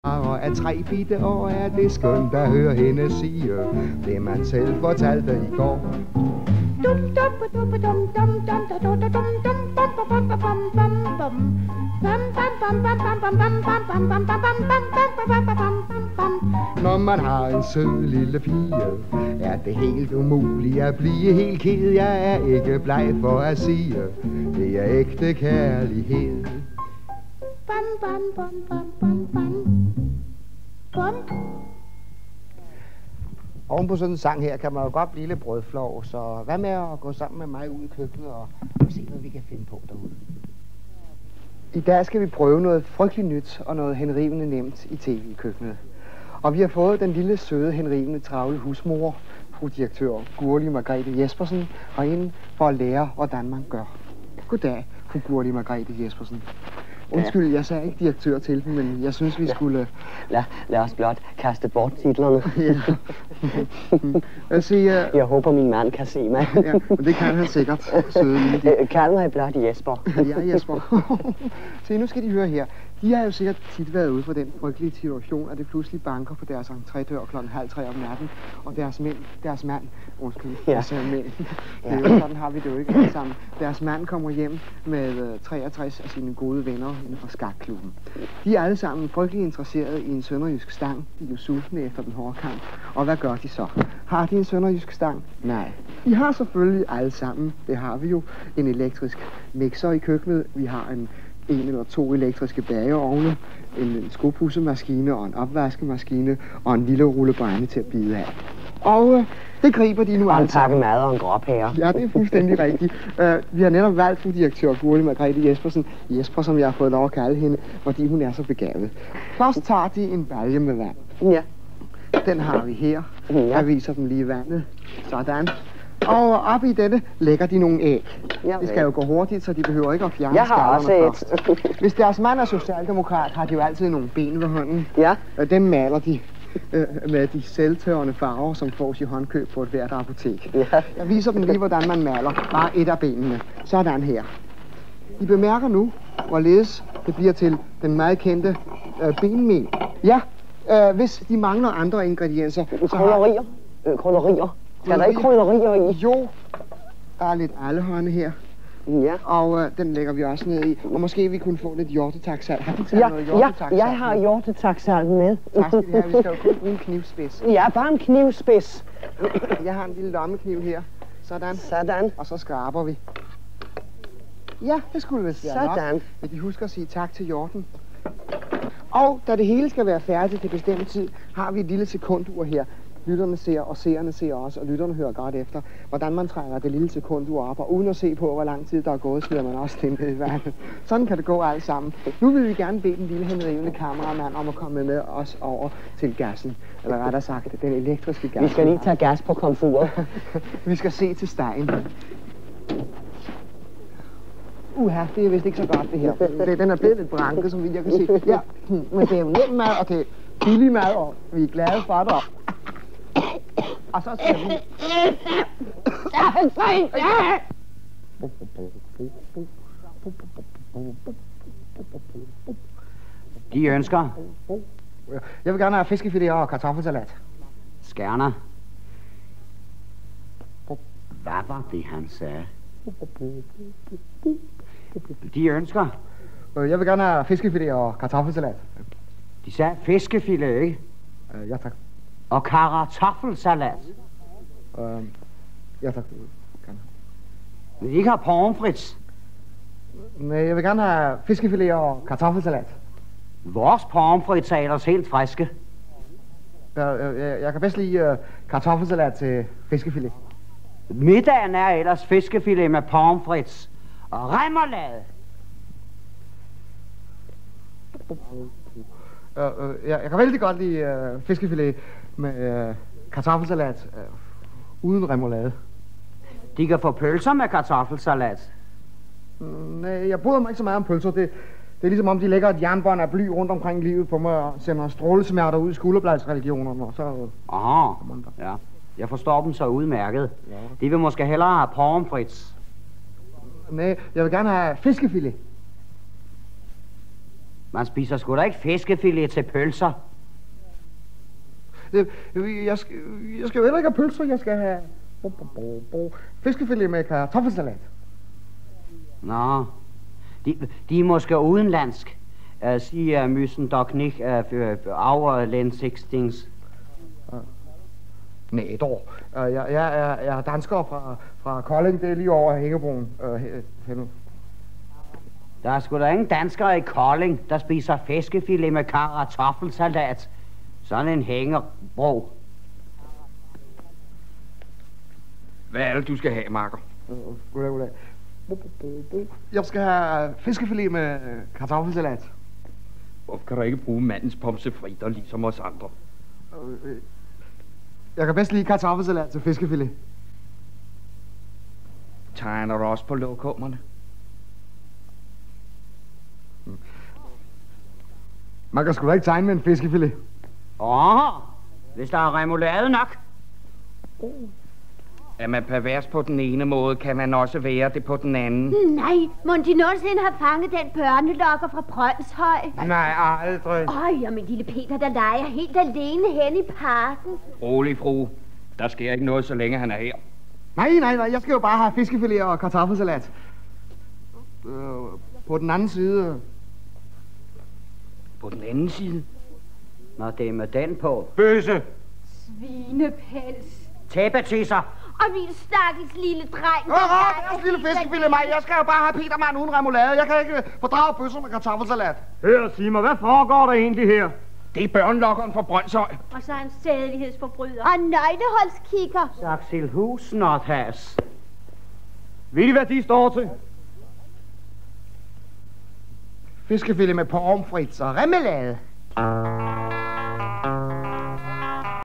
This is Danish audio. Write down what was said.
Og af 3 bitte år er det skønt at høre hende sige det man selv fortalte i går. Når man har en sød lille pige, er det helt umuligt at blive helt ked. Jeg er ikke bleg for at sige, det er ægte kærlighed. Bam, bam, bam, bam, bam, bam. Bam. Oven på sådan en sang her kan man jo godt blive lidt brødflov, så hvad med at gå sammen med mig ud i køkkenet og se, hvad vi kan finde på derude. I dag skal vi prøve noget frygteligt nyt og noget henrivende nemt i tv-køkkenet. Og vi har fået den lille, søde, henrivende, travle husmor, fru direktør Gurli Margrethe Jespersen, herind for at lære, hvordan man gør. Goddag, fru Gurli Margrethe Jespersen. Undskyld, jeg sagde ikke direktør til dem, men jeg synes, vi skulle... Lad os blot kaste bort titlerne. Jeg håber, min mand kan se mig. Ja, det kan han sikkert, søde lille. Kald mig blot Jesper. Ja, Jesper. Se, nu skal de høre her. De har jo sikkert tit været ude for den frygtelige situation, at det pludselig banker på deres entrédør kl. 2:30 om natten, og deres mand, sådan har vi det jo ikke alle sammen. Deres mand kommer hjem med 63 af sine gode venner inden for skakklubben. De er alle sammen frygtelig interesserede i en sønderjysk stang. De er jo sultne efter den hårde kamp. Og hvad gør de så? Har de en sønderjysk stang? Nej. De har selvfølgelig alle sammen, det har vi jo, en elektrisk mixer i køkkenet. Vi har en eller 2 elektriske bageovne, en skopudsemaskine og en opvaskemaskine og en lille rulle brænde til at bide af. Og det griber de nu alle sammen. Og en pakke mad og en gråpære. Ja, det er fuldstændig rigtigt. Vi har netop valgt fru direktør Gurli Margrethe Jespersen, Jesper, som jeg har fået lov at kalde hende, fordi hun er så begavet. Først tager de en balje med vand. Ja. Den har vi her. Jeg viser dem lige vandet. Sådan. Og op i dette lægger de nogle æg. Det skal jo gå hurtigt, så de behøver ikke at fjerne skallerne først. Hvis deres mand er socialdemokrat, har de jo altid nogle ben ved hånden. Ja. Dem maler de med de selvtørrende farver, som fås i håndkøb på et hvert apotek. Ja. Jeg viser dem lige, hvordan man maler bare et af benene. Sådan her. I bemærker nu, hvorledes det bliver til den meget kendte benmel. Ja, hvis de mangler andre ingredienser... Krydderier. Krydderier. Skal der ikke krydderier i? Jo, der er lidt allehånde her. Ja. Og den lægger vi også ned i. Og måske vi kunne få lidt hjortetaksalt. Har du taget noget hjortetaksalt? Ja, jeg har hjortetaksalt med. Tak skal vi have. Vi skal jo kun bruge en knivspids. Ja, bare en knivspids. Jeg har en lille lommekniv her. Sådan. Sådan. Og så skraber vi. Ja, det skulle vist være nok. Sådan. Vil de huske at sige tak til hjorten? Og da det hele skal være færdigt til bestemt tid, har vi et lille sekundur her. Lytterne ser, og seerne ser også, og lytterne hører godt efter, hvordan man trækker det lille sekundur op, og uden at se på, hvor lang tid der er gået, smider man også den i vandet. Sådan kan det gå alt sammen. Nu vil vi gerne bede den lille henrivende kameramand om at komme med os over til gassen. Eller rettere sagt, den elektriske gas. Vi skal lige tage gas på komfuret. Vi skal se til stegen. Det er vist ikke så godt, det her. Den er blevet lidt branket, som jeg kan se. Ja, men det er jo nem mad, og det er billig mad, og vi er glade for det. Og så skal vi... De ønsker. Jeg vil gerne have fiskefilet og kartoffelsalat. Skærner. Hvad var det, han sagde? De ønsker. Jeg vil gerne have fiskefilet og kartoffelsalat. De sagde fiskefilet, ikke? Ja, tak. Og kartoffelsalat. Ja, tak. Vil I ikke have pomfrits? Nej, jeg vil gerne have fiskefilet og kartoffelsalat. Vores pomfrits er ellers helt friske. Jeg kan bedst lide kartoffelsalat til fiskefilet. Middagen er ellers fiskefilet med pomfrits og remoulade. Jeg kan vældig godt lide fiskefilet med kartoffelsalat uden remoulade. De kan få pølser med kartoffelsalat. Nej, jeg bryder mig ikke så meget om pølser. Det er ligesom om de lægger et jernbånd af bly rundt omkring livet på mig og sender strålesmerter ud i skulderbladsreligionerne, og så... Aha, ja. Jeg forstår dem så udmærket. Ja. De vil måske hellere have pomfrits. Nej, jeg vil gerne have fiskefilet. Man spiser sgu da ikke fiskefilet til pølser. Jeg skal jo heller ikke have pølser, jeg skal have fiskefilet med kartoffelsalat. Nå, de er måske udenlandsk. Sie müssen doch nicht our Lensixtings. Nej, dog. Jeg er dansker fra Kolding, det er lige over Hængebroen. Der er sgu da ingen danskere i Kolding, der spiser fiskefilet med kartoffelsalat. Sådan en hængebro. Hvad er det, du skal have, Marker? Goddag. Jeg skal have fiskefilet med kartoffelsalat. Hvorfor kan du ikke bruge mandens pomsefritter ligesom os andre? Jeg kan bedst lide kartoffelsalat til fiskefilet. Tegner du også på lokummerne? Man kan sgu da ikke tegne med en fiskefilet. Hvis der er remoulade nok. Er man pervers på den ene måde, kan man også være det på den anden. Nej, må de nogensinde have fanget den børnelokker fra Brøndshøj? Nej, aldrig. Jamen lille Peter, der leger helt alene hen i parken. Rolig, fru. Der sker ikke noget, så længe han er her. Nej, jeg skal jo bare have fiskefilet og kartoffelsalat. På den anden side. På den anden side? Nå, det er med den på. Bøsse! Svinepels. Tæppetisser. Og min stakkels lille dreng. Deres lille fiskefilet, mig. Jeg skal jo bare have Petermann uden remoulade. Jeg kan ikke fordrage bøsser med kartoffelsalat. Hør, sig mig, hvad foregår der egentlig her? Det er børnelokkeren fra Brøndshøj. Og så en sædelighedsforbryder. Og nøgleholdskikker. Saxilhus Nordhas. Ved I, hvad de står til? Fiskefilet med pommes frites og remoulade.